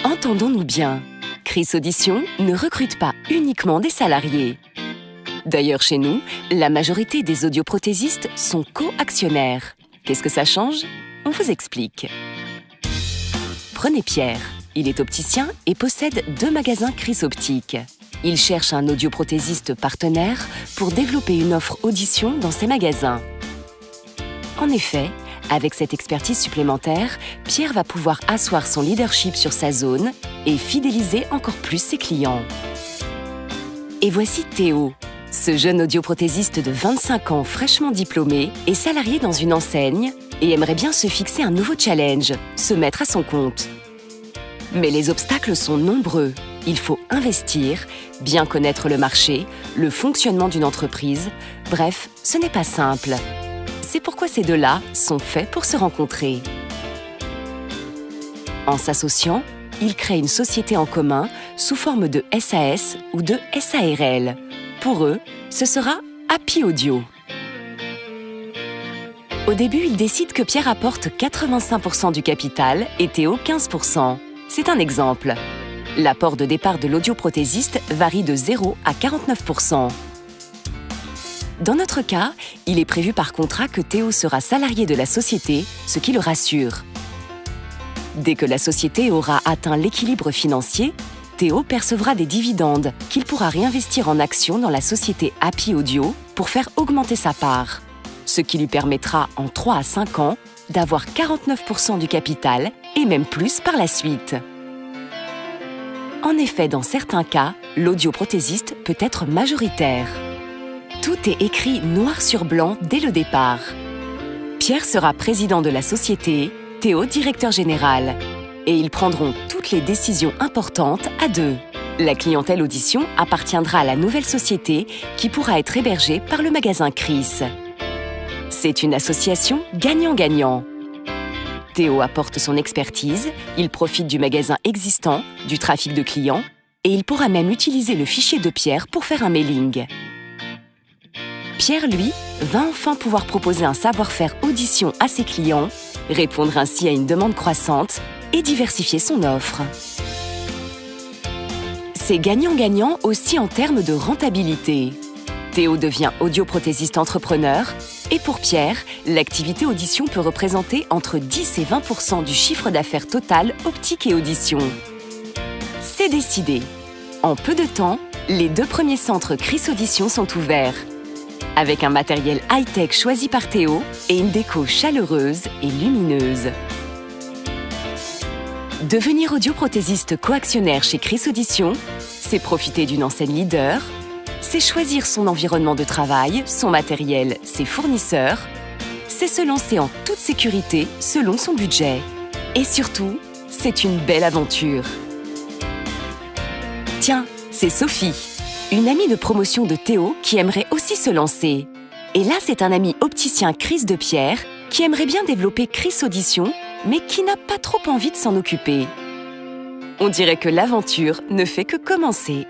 Entendons-nous bien, Chris Audition ne recrute pas uniquement des salariés. D'ailleurs, chez nous, la majorité des audioprothésistes sont co-actionnaires. Qu'est-ce que ça change? On vous explique. Prenez Pierre. Il est opticien et possède 2 magasins Chris Optique. Il cherche un audioprothésiste partenaire pour développer une offre audition dans ses magasins. En effet, avec cette expertise supplémentaire, Pierre va pouvoir asseoir son leadership sur sa zone et fidéliser encore plus ses clients. Et voici Théo. Ce jeune audioprothésiste de 25 ans fraîchement diplômé est salarié dans une enseigne et aimerait bien se fixer un nouveau challenge, se mettre à son compte. Mais les obstacles sont nombreux. Il faut investir, bien connaître le marché, le fonctionnement d'une entreprise. Bref, ce n'est pas simple. C'est pourquoi ces deux-là sont faits pour se rencontrer. En s'associant, ils créent une société en commun sous forme de SAS ou de SARL. Pour eux, ce sera Happy Audio. Au début, ils décident que Pierre apporte 85% du capital et Théo 15%. C'est un exemple. L'apport de départ de l'audioprothésiste varie de 0 à 49%. Dans notre cas, il est prévu par contrat que Théo sera salarié de la société, ce qui le rassure. Dès que la société aura atteint l'équilibre financier, Théo percevra des dividendes qu'il pourra réinvestir en actions dans la société Happy Audio pour faire augmenter sa part, ce qui lui permettra en 3 à 5 ans d'avoir 49% du capital et même plus par la suite. En effet, dans certains cas, l'audioprothésiste peut être majoritaire. Tout est écrit noir sur blanc dès le départ. Pierre sera président de la société, Théo directeur général. Et ils prendront toutes les décisions importantes à deux. La clientèle audition appartiendra à la nouvelle société qui pourra être hébergée par le magasin Chris. C'est une association gagnant-gagnant. Théo apporte son expertise, il profite du magasin existant, du trafic de clients, et il pourra même utiliser le fichier de Pierre pour faire un mailing. Pierre, lui, va enfin pouvoir proposer un savoir-faire audition à ses clients, répondre ainsi à une demande croissante et diversifier son offre. C'est gagnant-gagnant aussi en termes de rentabilité. Théo devient audioprothésiste entrepreneur et pour Pierre, l'activité audition peut représenter entre 10 et 20% du chiffre d'affaires total optique et audition. C'est décidé. En peu de temps, les 2 premiers centres Chris Audition sont ouverts. Avec un matériel high-tech choisi par Théo et une déco chaleureuse et lumineuse. Devenir audioprothésiste coactionnaire chez Chris Audition, c'est profiter d'une enseigne leader, c'est choisir son environnement de travail, son matériel, ses fournisseurs, c'est se lancer en toute sécurité selon son budget. Et surtout, c'est une belle aventure. Tiens, c'est Sophie, une amie de promotion de Théo qui aimerait aussi se lancer. Et là, c'est un ami opticien Chris de Pierre qui aimerait bien développer Chris Audition, mais qui n'a pas trop envie de s'en occuper. On dirait que l'aventure ne fait que commencer.